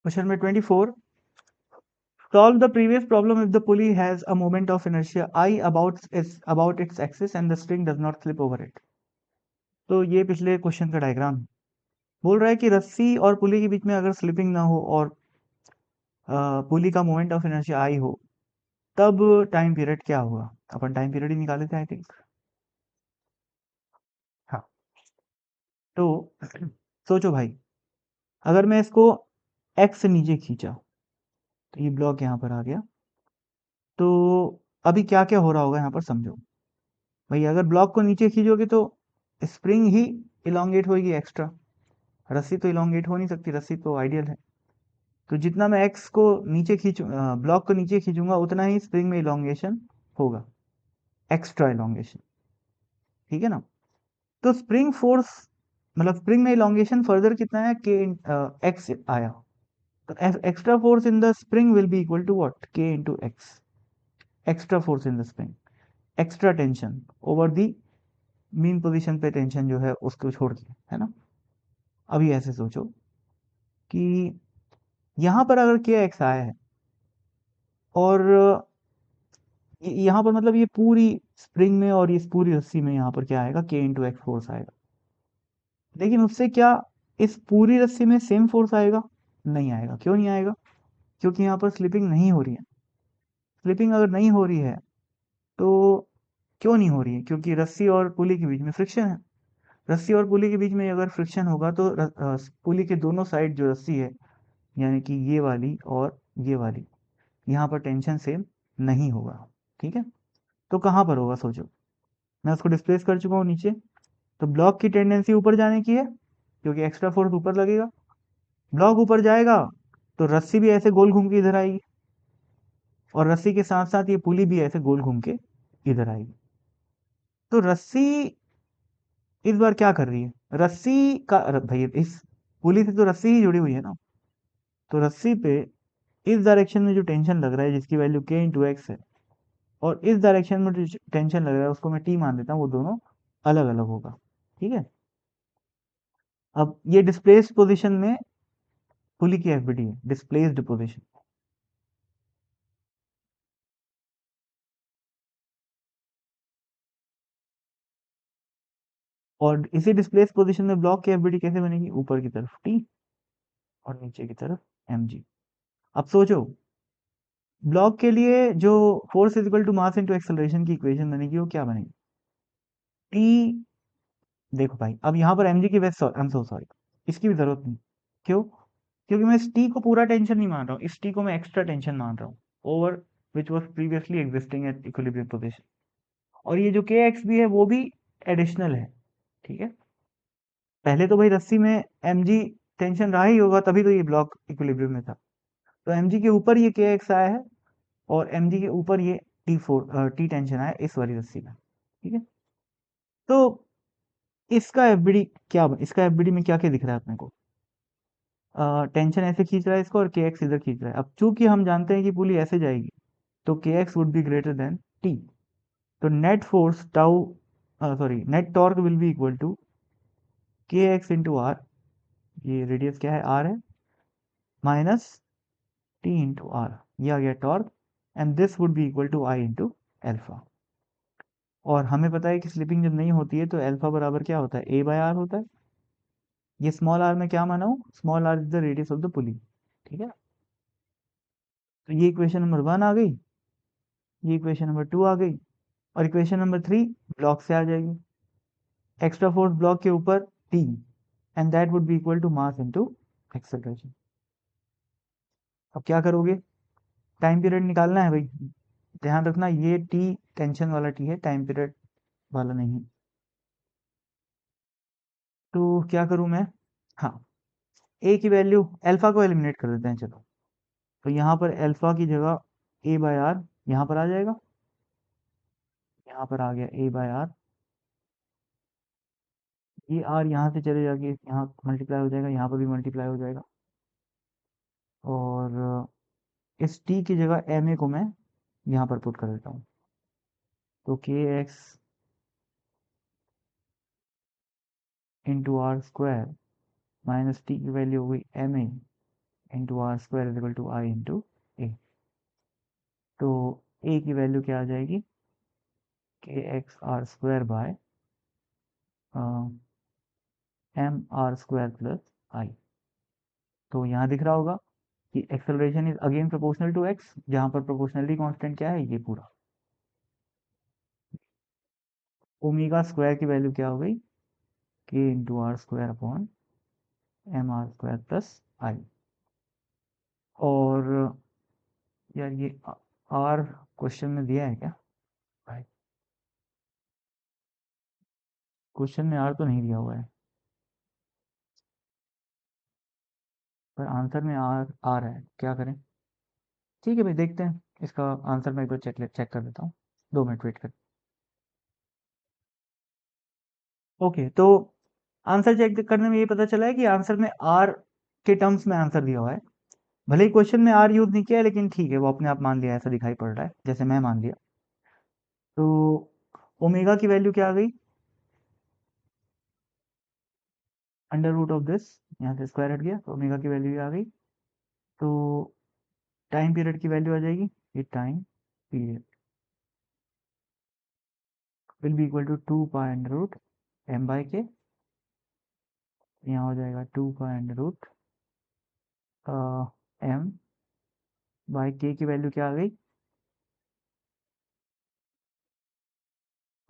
Question number 24, solve the previous problem if the pulley has a moment of inertia I about its axis and the string does not slip over it। तो ये पिछले question का diagram बोल रहा है कि रस्सी और पुली के बीच में अगर स्लिपिंग ना हो और पुली का मोमेंट ऑफ इनर्शिया आई हो, तब टाइम पीरियड क्या होगा। अपन टाइम पीरियड ही निकाले थे आई थिंक। हाँ, तो सोचो भाई, अगर मैं इसको एक्स से नीचे खींचा तो ये ब्लॉक यहाँ पर आ गया, तो अभी क्या क्या हो रहा होगा यहाँ पर समझो भाई। अगर ब्लॉक को नीचे खींचोगे तो स्प्रिंग ही इलोंगेट होगी एक्स्ट्रा, रस्सी तो इलोंगेट हो नहीं सकती, रस्सी तो आइडियल है। तो जितना मैं एक्स को नीचे ब्लॉक को नीचे खींचूंगा उतना ही स्प्रिंग में इलोंगेशन होगा, एक्स्ट्रा इलोंगेशन। ठीक है ना। तो स्प्रिंग फोर्स मतलब स्प्रिंग में इलोंगेशन फर्दर कितना है, के एक्स आया। तो extra force in the spring will be equal to what, K into X. Extra force in the spring, extra tension over the mean position पे tension जो है उसको छोड़ के, है ना। अभी ऐसे सोचो कि यहां पर अगर के एक्स आया है और यहाँ पर मतलब ये पूरी स्प्रिंग में और इस पूरी रस्सी में यहाँ पर क्या आएगा, के इंटू एक्स फोर्स आएगा। लेकिन उससे क्या इस पूरी रस्सी में सेम फोर्स आएगा? नहीं आएगा। क्यों नहीं आएगा? क्योंकि यहाँ पर स्लिपिंग नहीं हो रही है। स्लिपिंग अगर नहीं हो रही है तो क्यों नहीं हो रही है? क्योंकि रस्सी और पुली के बीच में फ्रिक्शन है। रस्सी और पुली के बीच में अगर फ्रिक्शन होगा तो पुली के दोनों साइड जो रस्सी है, यानी कि ये वाली और ये वाली, यहाँ पर टेंशन सेम नहीं होगा। ठीक है। तो कहाँ पर होगा सोचो। मैं उसको डिस्प्लेस कर चुका हूँ नीचे, तो ब्लॉक की टेंडेंसी ऊपर जाने की है क्योंकि एक्स्ट्रा फोर्स ऊपर लगेगा। ब्लॉक ऊपर जाएगा तो रस्सी भी ऐसे गोल घूम के इधर आएगी, और रस्सी के साथ साथ ये पुली भी ऐसे गोल घूम के इधर आएगी। तो रस्सी इस बार क्या कर रही है, रस्सी का भाई इस पुली से तो रस्सी ही जुड़ी हुई है ना। तो रस्सी पे इस डायरेक्शन में जो टेंशन लग रहा है जिसकी वैल्यू के इंटू एक्स है, और इस डायरेक्शन में जो टेंशन लग रहा है उसको मैं टी मान देता हूँ, वो दोनों अलग अलग होगा। ठीक है। अब ये डिस्प्लेस्ड पोजीशन में पुली की एफबीडी है, डिस्प्लेस्ड पोजीशन। और इसी डिस्प्लेस पोजीशन में ब्लॉक की एफबीडी कैसे बनेगी, ऊपर की तरफ टी और नीचे की तरफ एम जी। अब सोचो ब्लॉक के लिए जो force is equal to mass into acceleration की इक्वेशन बनेगी वो क्या बनेगी, टी। देखो भाई अब यहाँ पर एम जी की वजह, आई एम सो सॉरी, इसकी भी जरूरत नहीं। क्यों? क्योंकि मैं इस टी को पूरा टेंशन नहीं मान रहा हूँ, इस टी को मैं एक्स्ट्रा टेंशन मान रहा हूँ over which was previously existing at equilibrium position. और ये जो के एक्स भी है वो भी एडिशनल है। ठीक है। पहले तो भाई रस्सी में mg टेंशन रहा ही होगा, तभी तो ये ब्लॉक इक्विलिब्रियम में था। तो mg के ऊपर ये kx आया है और mg के ऊपर ये टी टेंशन आया इस वाली रस्सी में। ठीक है। तो इसका एफबीडी क्या इसका एफबीडी में क्या क्या दिख रहा है अपने को, टेंशन ऐसे खींच रहा है इसको और kx इधर खींच रहा है। अब चूंकि हम जानते हैं कि पुली ऐसे जाएगी तो kx would be greater than t। तो net force tau, sorry net torque will be equal to kx into r, ये रेडियस क्या है r है, माइनस टी इंटू आर, ये आ गया torque. And this would be equal to I into alpha. और हमें पता है कि स्लिपिंग जब नहीं होती है तो एल्फा बराबर क्या होता है, ए बाय आर होता है। ये स्मॉल आर में क्या माना हूँ, small r is the radius of the pulley. ठीक है। तो ये इक्वेशन नंबर 1 आ गई, ये इक्वेशन नंबर 2 आ गई, और इक्वेशन नंबर 3 ब्लॉक से आ जाएगी। एक्स्ट्रा फोर्स ब्लॉक के ऊपर t, and that would be equal to mass into acceleration. अब क्या करोगे, टाइम पीरियड निकालना है भाई। ध्यान रखना ये टी टेंशन वाला टी है, टाइम पीरियड वाला नहीं। तो क्या करूं मैं, हाँ, ए की वैल्यू, अल्फा को एलिमिनेट कर देते हैं चलो। तो यहाँ पर अल्फा की जगह ए बाय आर यहाँ पर आ जाएगा, यहाँ पर आ गया ए बाय आर। ये आर यहाँ से चले जाके यहाँ मल्टीप्लाई हो जाएगा, यहाँ पर भी मल्टीप्लाई हो जाएगा। और इस टी की जगह एम ए को मैं यहाँ पर पुट कर देता हूँ। तो K X into are square minus T की वैल्यू हो गई M A into are square is equal to I into A. तो ए की वैल्यू क्या आ जाएगी, K X R square by M are square plus I. तो यहाँ दिख रहा होगा कि acceleration is again proportional to X, जहाँ पर प्रोपोर्शनलिटी कांस्टेंट क्या है, ये पूरा। ओमेगा स्क्वायर की वैल्यू क्या हो गई, K into are square upon M are square plus I. और यार ये आर क्वेश्चन में दिया है क्या भाई, क्वेश्चन में आर तो नहीं दिया हुआ है, पर आंसर में आर आ रहा है, क्या करें। ठीक है भाई, देखते हैं इसका आंसर मैं एक बार चेक कर देता हूँ, 2 मिनट वेट कर। ओके, तो आंसर चेक करने में ये पता चला है कि आंसर में आर के टर्म्स में आंसर दिया हुआ है। भले ही क्वेश्चन में आर यूज नहीं किया है, लेकिन ठीक है, वो अपने आप मान लिया, ऐसा दिखाई पड़ रहा है जैसे मैं मान लिया। तो ओमेगा की वैल्यू क्या आ गई, अंडर रूट ऑफ दिस, यहाँ से स्क्वायर हट गया तो ओमेगा की वैल्यू आ गई। तो टाइम पीरियड की वैल्यू आ जाएगी, ये time period will be equal to 2 pi under root m by k, यहाँ हो जाएगा 2 pi under root m by k की वैल्यू क्या आ गई।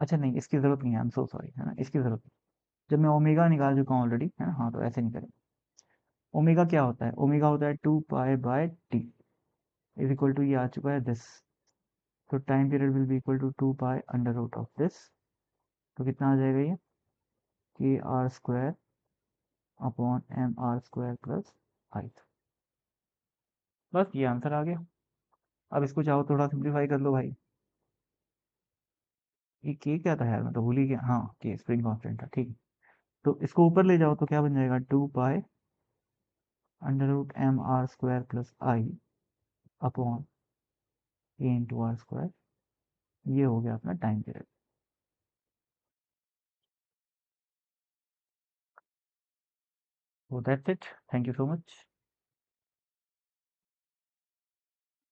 अच्छा नहीं, इसकी ज़रूरत नहीं है, आई एम सो सॉरी, है ना, इसकी ज़रूरत नहीं, जब मैं ओमेगा निकाल चुका हूँ ऑलरेडी, है ना। हाँ, तो ऐसे नहीं करें। ओमेगा क्या होता है, ओमेगा होता है 2 pi by T is equal to, ये आ चुका है दिस। तो time period will be equal to 2 pi under root of this. तो कितना आ जाएगा ये, K R square upon M are square plus I. बस ये आंसर आ गया। अब इसको चाहो थोड़ा सिंप्लीफाई कर लो भाई। ये के क्या था यार, मैं तो भूल ही गया। हाँ, के स्प्रिंग कांस्टेंट था, ठीक है। तो इसको ऊपर ले जाओ तो क्या बन जाएगा, 2 pi under root m are square plus I upon a into are square. ये हो गया अपना time period. So that's it. Thank you so much.